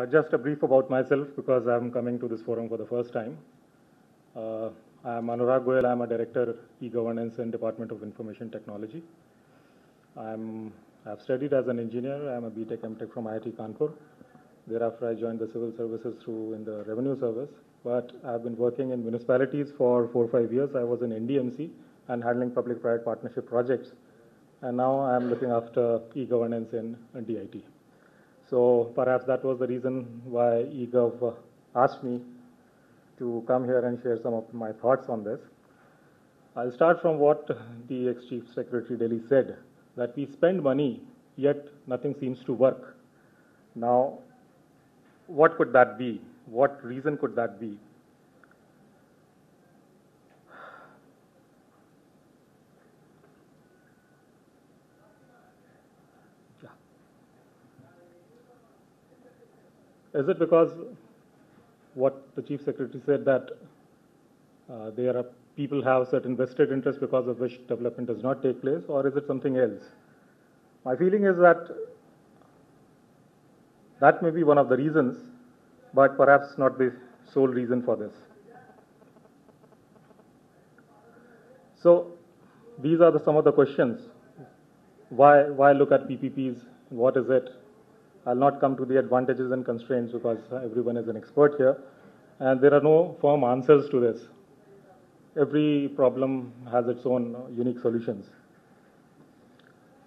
Just a brief about myself because I'm coming to this forum for the first time. I'm Anurag Goyal. I'm a director e-governance in Department of Information Technology. I've studied as an engineer. I'm a BTech MTech from IIT Kanpur. Thereafter, I joined the civil services in the revenue service. But I've been working in municipalities for 4 or 5 years. I was in NDMC and handling public-private partnership projects. And now I'm looking after e-governance in DIT. So perhaps that was the reason why eGov asked me to come here and share some of my thoughts on this. I'll start from what the ex-Chief Secretary Delhi said, that we spend money, yet nothing seems to work. Now, what could that be? What reason could that be? Is it because what the Chief Secretary said that people have certain vested interests because of which development does not take place, or is it something else? My feeling is that that may be one of the reasons, but perhaps not the sole reason for this. So these are some of the questions. Why look at PPPs? What is it? I'll not come to the advantages and constraints because everyone is an expert here. And there are no firm answers to this. Every problem has its own unique solutions.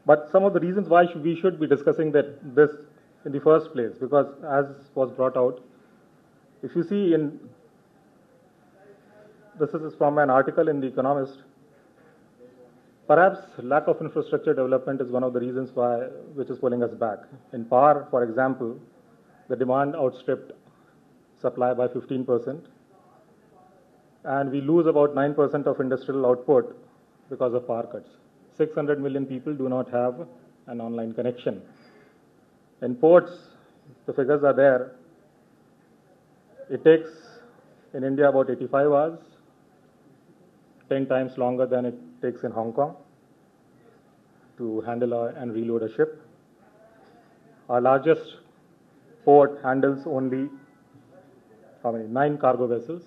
But some of the reasons why we should be discussing this in the first place, because as was brought out, if you see this is from an article in The Economist, perhaps lack of infrastructure development is one of the reasons which is pulling us back. In power, for example, the demand outstripped supply by 15%, and we lose about 9% of industrial output because of power cuts. 600 million people do not have an online connection. In ports, the figures are there. It takes in India about 85 hours, 10 times longer than it takes in Hong Kong to handle and reload a ship. Our largest port handles only 9 cargo vessels.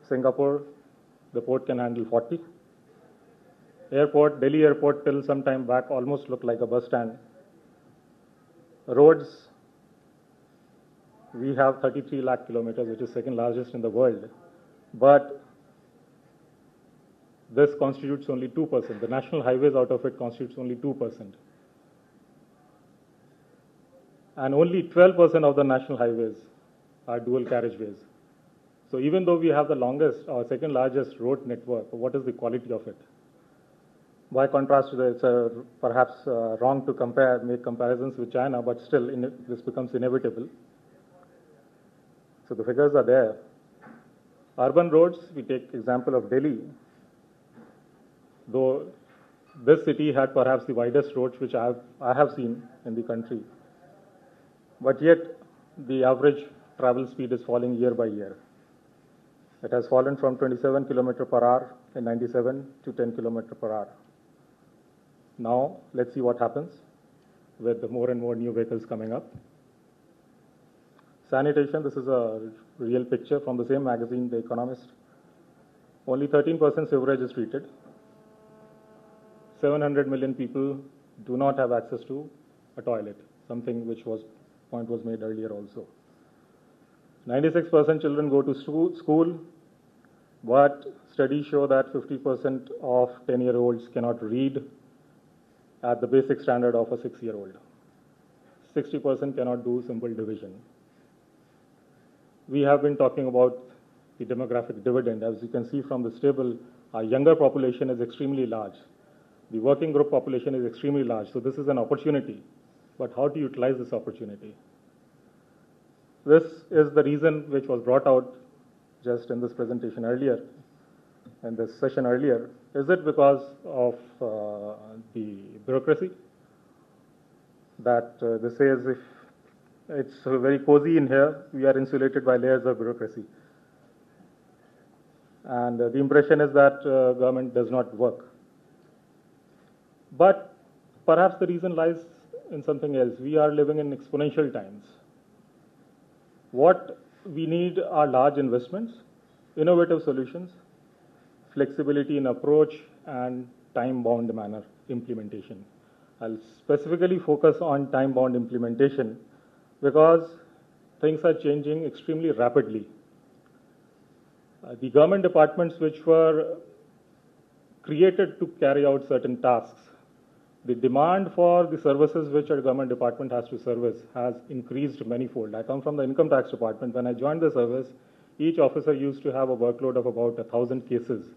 Singapore, the port can handle 40. Delhi airport till some time back almost looked like a bus stand. Roads, we have 33 lakh kilometers, which is second largest in the world. But this constitutes only 2%. The national highways out of it constitutes only 2%. And only 12% of the national highways are dual carriageways. So even though we have the longest or second largest road network, what is the quality of it? By contrast, it's perhaps wrong to make comparisons with China, but still this becomes inevitable. So the figures are there. Urban roads, we take example of Delhi. Though this city had perhaps the widest roads which I have seen in the country, but yet the average travel speed is falling year by year. It has fallen from 27 km per hour in 97 to 10 km per hour. Now, let's see what happens with more and more new vehicles coming up. Sanitation, this is a real picture from the same magazine, The Economist. Only 13% sewerage is treated. 700 million people do not have access to a toilet, something which point was made earlier also. 96% children go to school, but studies show that 50% of 10-year-olds cannot read at the basic standard of a 6-year-old. 60% cannot do simple division. We have been talking about the demographic dividend. As you can see from this table, our younger population is extremely large. The working group population is extremely large. So this is an opportunity. But how to utilize this opportunity? This is the reason which was brought out just in this presentation earlier, in this session earlier. Is it because of the bureaucracy? That they say as if it's very cozy in here, we are insulated by layers of bureaucracy. And the impression is that government does not work. But perhaps the reason lies in something else. We are living in exponential times. What we need are large investments, innovative solutions, flexibility in approach, and time-bound manner implementation. I'll specifically focus on time-bound implementation because things are changing extremely rapidly. The government departments which were created to carry out certain tasks, the demand for the services which a government department has to service has increased manifold. I come from the income tax department. When I joined the service, each officer used to have a workload of about 1,000 cases.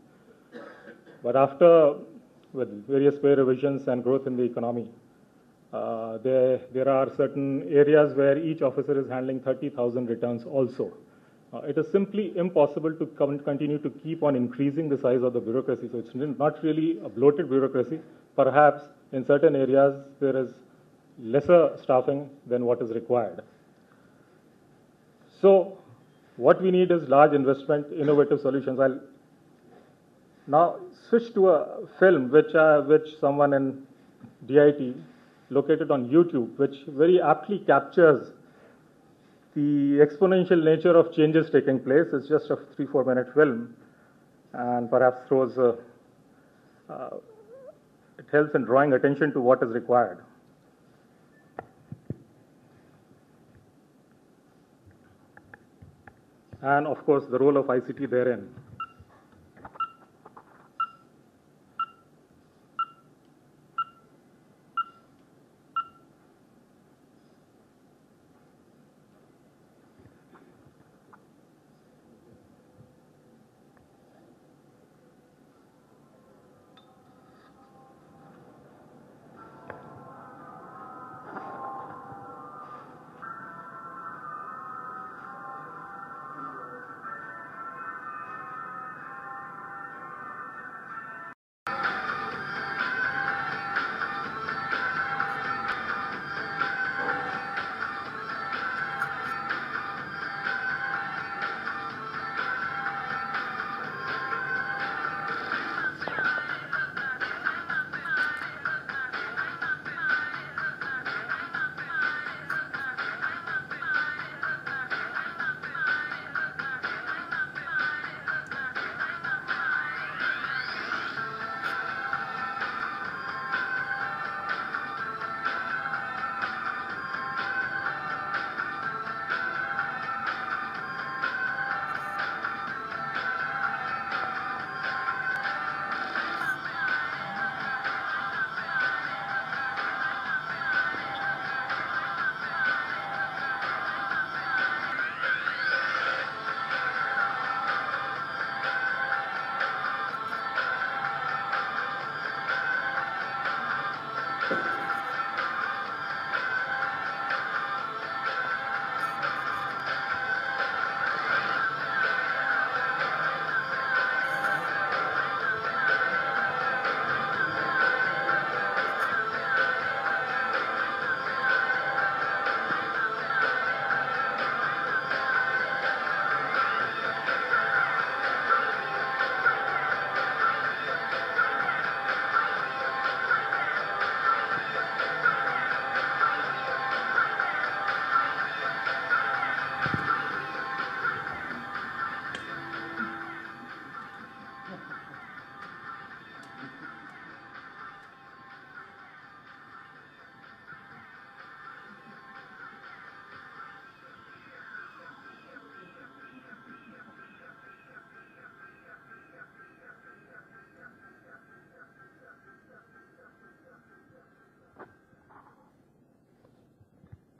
But after, with various pay revisions and growth in the economy, there are certain areas where each officer is handling 30,000 returns also. It is simply impossible to continue to keep on increasing the size of the bureaucracy. So it's not really a bloated bureaucracy. Perhaps in certain areas there is lesser staffing than what is required. So what we need is large investment, innovative solutions. I'll now switch to a film which someone in DIT located on YouTube, which very aptly captures the exponential nature of changes taking place. It's just a 3-4 minute film, and perhaps throws it helps in drawing attention to what is required. And of course, the role of ICT therein.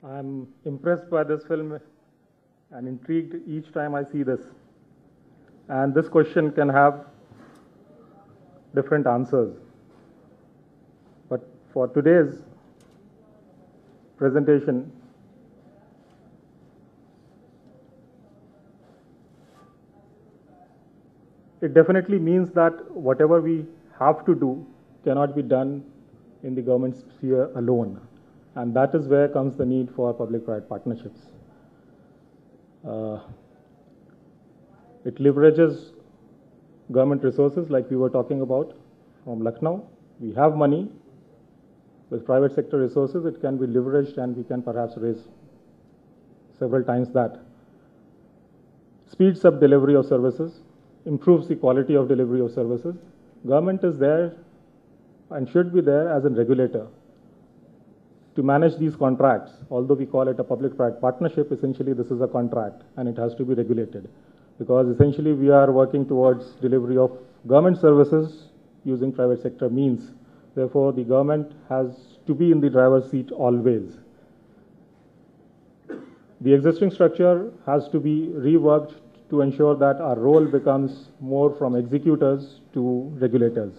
I'm impressed by this film and intrigued each time I see this. And this question can have different answers. But for today's presentation, it definitely means that whatever we have to do cannot be done in the government sphere alone. And that is where comes the need for public-private partnerships. It leverages government resources like we were talking about from Lucknow. We have money. With private sector resources, it can be leveraged and we can perhaps raise several times that. speeds up delivery of services, improves the quality of delivery of services. Government is there and should be there as a regulator to manage these contracts. Although we call it a public-private partnership, essentially this is a contract and it has to be regulated, because essentially we are working towards delivery of government services using private sector means. Therefore, the government has to be in the driver's seat always. The existing structure has to be reworked to ensure that our role becomes more from executors to regulators.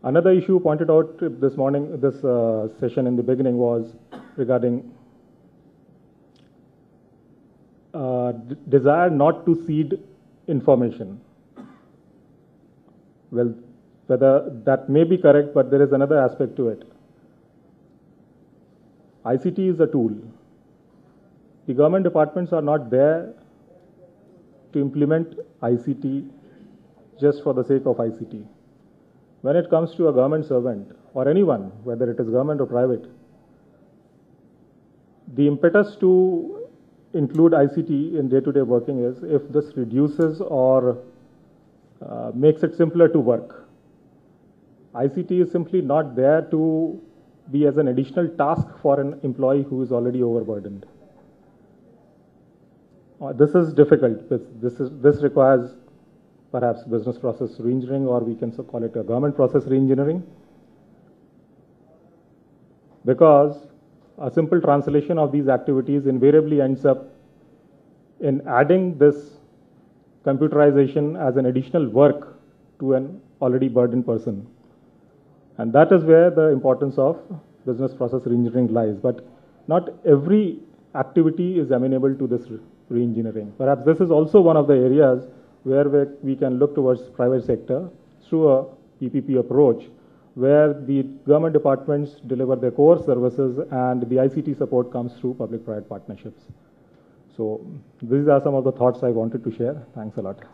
Another issue pointed out this morning, this session in the beginning, was regarding desire not to cede information. Well, whether that may be correct, but there is another aspect to it. ICT is a tool. The government departments are not there to implement ICT just for the sake of ICT. When it comes to a government servant or anyone, whether it is government or private, the impetus to include ICT in day-to-day working is if this reduces or makes it simpler to work. ICT is simply not there to be as an additional task for an employee who is already overburdened. This is difficult. This requires perhaps business process reengineering, or we can call it a government process reengineering, because a simple translation of these activities invariably ends up in adding this computerization as an additional work to an already burdened person. And that is where the importance of business process reengineering lies. But not every activity is amenable to this reengineering. Perhaps this is also one of the areas where we can look towards private sector through a PPP approach, where the government departments deliver their core services and the ICT support comes through public-private partnerships. So these are some of the thoughts I wanted to share. Thanks a lot.